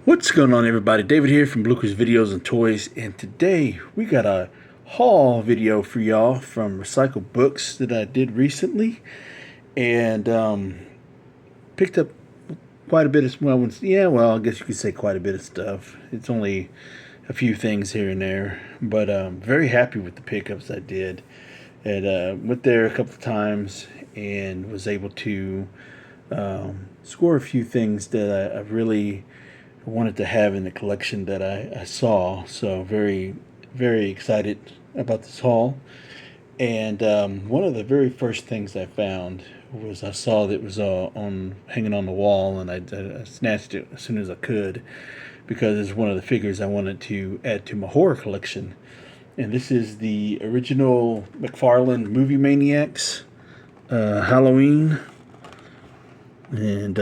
What's going on, everybody? David here from Bluckers Videos and Toys, and today we got a haul video for y'all from recycled books that I did recently, and picked up quite a bit of I guess you could say quite a bit of stuff. It's only a few things here and there, but very happy with the pickups I did. And went there a couple of times and was able to score a few things that I really wanted to have in the collection that I saw. So very, very excited about this haul. And one of the very first things I found was I saw that it was on hanging on the wall, and I snatched it as soon as I could because it's one of the figures I wanted to add to my horror collection. And this is the original McFarlane Movie Maniacs Halloween, and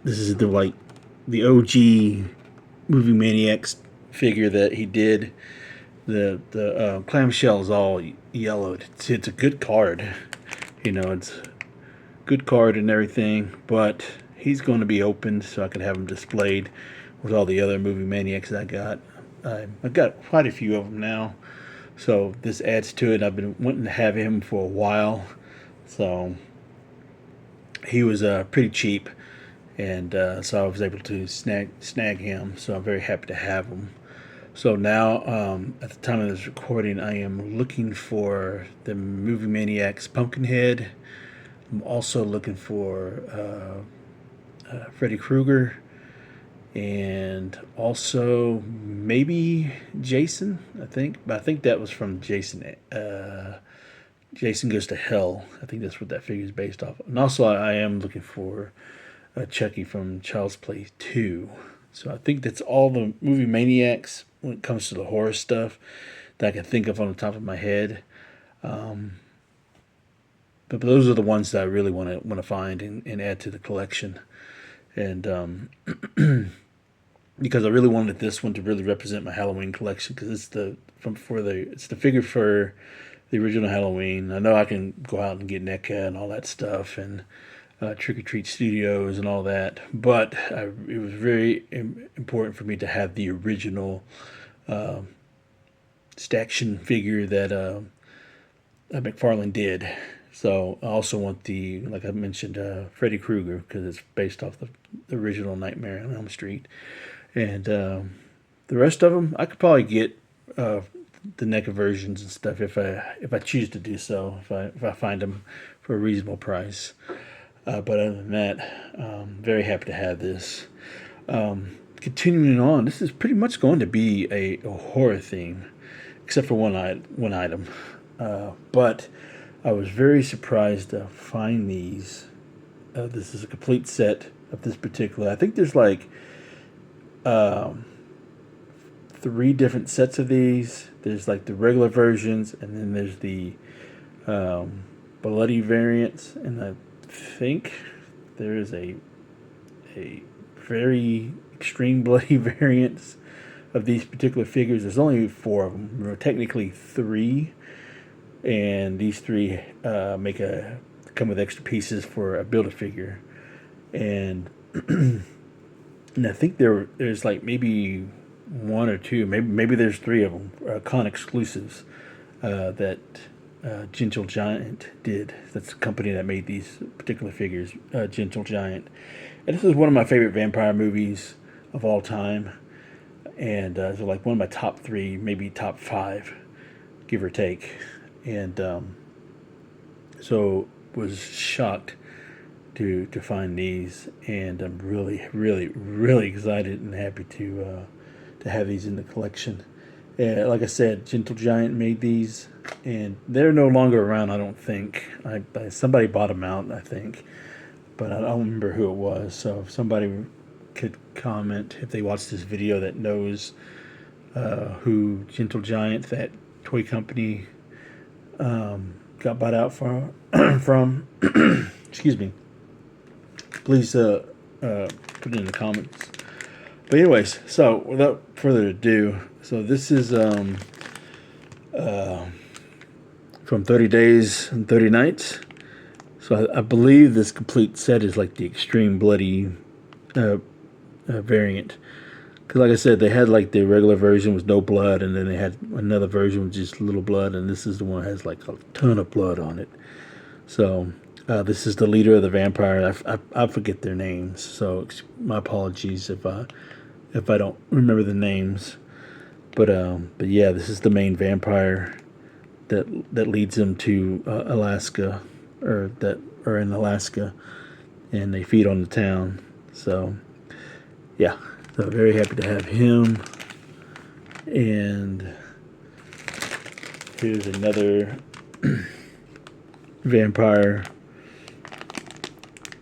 this is the OG Movie Maniacs figure that he did. The clamshell is all yellowed. It's a good card, it's a good card and everything. But he's going to be opened so I can have him displayed with all the other Movie Maniacs I got. I've got quite a few of them now, so this adds to it. I've been wanting to have him for a while, so he was pretty cheap, and so I was able to snag him. So I'm very happy to have him. So now, at the time of this recording, I am looking for the Movie Maniacs Pumpkinhead. I'm also looking for Freddy Krueger, and also maybe Jason. But I think that was from Jason. Jason Goes to Hell. I think that's what that figure is based off. And also, I am looking for Chucky from Child's Play 2. So I think that's all the Movie Maniacs when it comes to the horror stuff that I can think of on the top of my head. But those are the ones that I really want to find and add to the collection. And because I really wanted this one to really represent my Halloween collection, because it's the figure for the original Halloween. I know I can go out and get NECA and all that stuff, and Trick or Treat Studios and all that, but it was very important for me to have the original Staction figure that McFarlane did. So I also want like I mentioned, Freddy Krueger, because it's based off the original Nightmare on Elm Street. And the rest of them, I could probably get the NECA versions and stuff if I choose to do so, if I find them for a reasonable price. But other than that, very happy to have this. Continuing on, this is pretty much going to be a horror theme, except for one item. But I was very surprised to find these. This is a complete set of this particular. I think there's like 3 different sets of these. There's like the regular versions, and then there's the bloody variants, and I think there is a very extreme bloody variants of these particular figures. There's only 4 of them. There are technically 3, and these 3 come with extra pieces for a Build-A-Figure, and and I think there's like maybe 1 or 2, maybe there's 3 of them, con exclusives that Gentle Giant did. That's the company that made these particular figures, Gentle Giant. And this is one of my favorite vampire movies of all time, and it's like one of my top 3, maybe top 5, give or take. And so was shocked to find these, and I'm really, really, really excited and happy to have these in the collection. Like I said, Gentle Giant made these, and they're no longer around, I don't think. Somebody bought them out, I think, but I don't remember who it was. So if somebody could comment, if they watch this video, that knows who Gentle Giant, that toy company, got bought out from, excuse me, please put it in the comments. But anyways, so without further ado, so this is from 30 Days and 30 Nights. So I believe this complete set is like the extreme bloody variant. Because like I said, they had like the regular version with no blood, and then they had another version with just little blood, and this is the one that has like a ton of blood on it. So this is the leader of the vampire. I forget their names, so my apologies if I don't remember the names. But yeah, this is the main vampire that leads them to Alaska, or that are in Alaska, and they feed on the town. So yeah, so very happy to have him. And here's another vampire.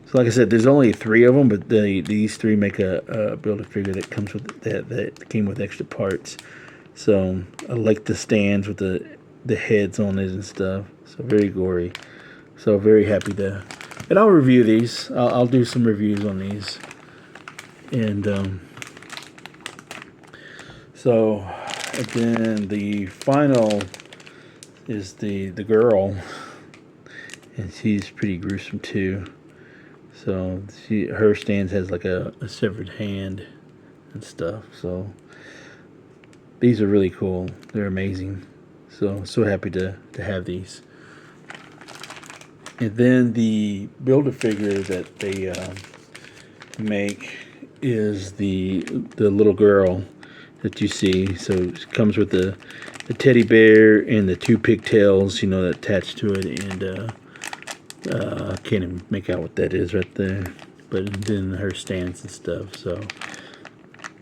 So like I said, there's only 3 of them, but these 3 make a Build-A-Figure that comes with that came with extra parts. So I like the stands with the heads on it and stuff. So very gory. So very happy to, and I'll review these. I'll do some reviews on these. And so and then the final is the girl, and she's pretty gruesome too. So her stands has like a severed hand and stuff. So these are really cool. They're amazing. So happy to have these. And then the Build-A-Figure that they make is the little girl that you see. So it comes with the teddy bear and the 2 pigtails, attached to it, and I can't even make out what that is right there. But then her stands and stuff. So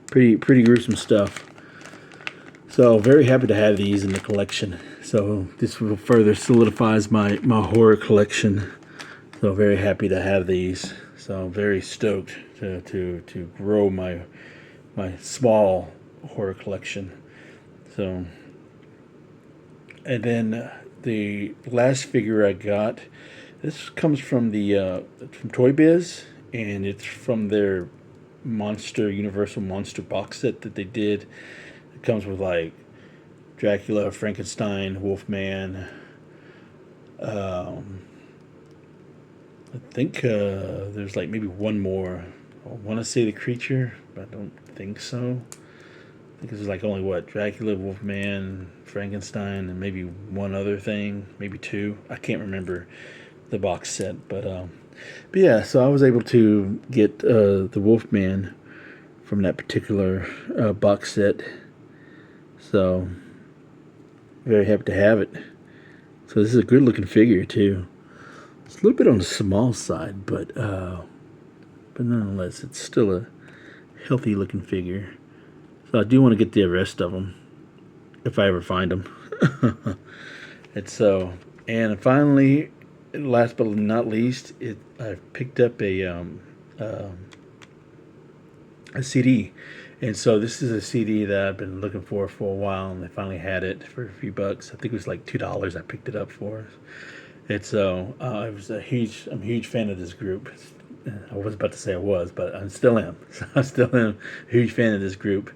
pretty gruesome stuff. So very happy to have these in the collection. So this will further solidifies my horror collection. So very happy to have these. So very stoked to grow my small horror collection. So, and then the last figure I got, this comes from from Toy Biz, and it's from their Universal Monster box set that they did. It comes with like Dracula, Frankenstein, Wolfman. I think there's like maybe one more. I want to say the Creature, but I don't think so. I think there's like only Dracula, Wolfman, Frankenstein, and maybe one other thing, maybe 2. I can't remember the box set, but yeah. So I was able to get the Wolfman from that particular box set. So very happy to have it. So this is a good looking figure too. It's a little bit on the small side, but nonetheless, it's still a healthy looking figure. So I do want to get the rest of them if I ever find them. And finally, last but not least, I picked up a CD. And so this is a CD that I've been looking for a while, and they finally had it for a few bucks. I think it was like $2 I picked it up for. And so I'm a huge fan of this group. I was about to say I was, but I still am. I still am a huge fan of this group.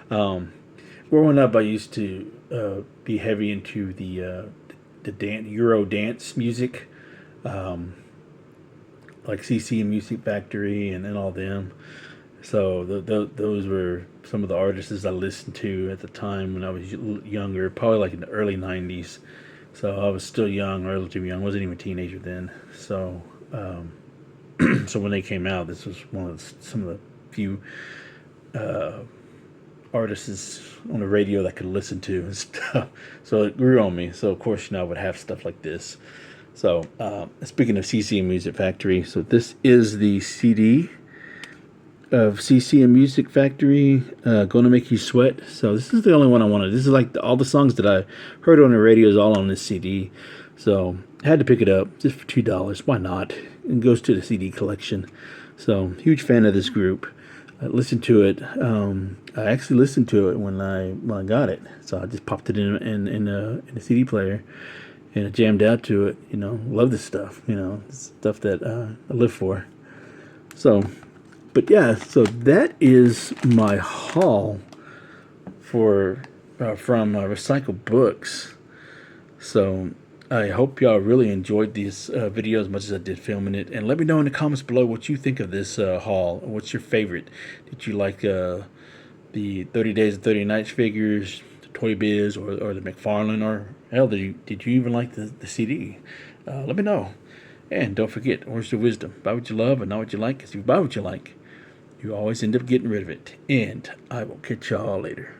Growing up, I used to be heavy into the Euro dance music, like CC and Music Factory and all them. So those were some of the artists I listened to at the time when I was younger, probably like in the early 90s. So I was still young, relatively young. I wasn't even a teenager then. So so when they came out, this was some of the few artists on the radio that I could listen to and stuff. So it grew on me. So of course, I would have stuff like this. So speaking of CC and Music Factory, so this is the CD of CC and Music Factory, Gonna Make You Sweat. So this is the only one I wanted. This is like all the songs that I heard on the radio is all on this CD. So I had to pick it up just for $2. Why not? It goes to the CD collection. So huge fan of this group. I listened to it. I actually listened to it when I got it. So I just popped it in a CD player, and I jammed out to it. Love this stuff. It's stuff that I live for. So. But yeah, so that is my haul from Recycle Books. So I hope y'all really enjoyed this video as much as I did filming it. And let me know in the comments below what you think of this haul. What's your favorite? Did you like the 30 Days and 30 Nights figures, the Toy Biz, or the McFarlane, or hell, did you even like the CD? Let me know. And don't forget, words of wisdom: buy what you love and not what you like. Because if you buy what you like, you always end up getting rid of it. And I will catch y'all later.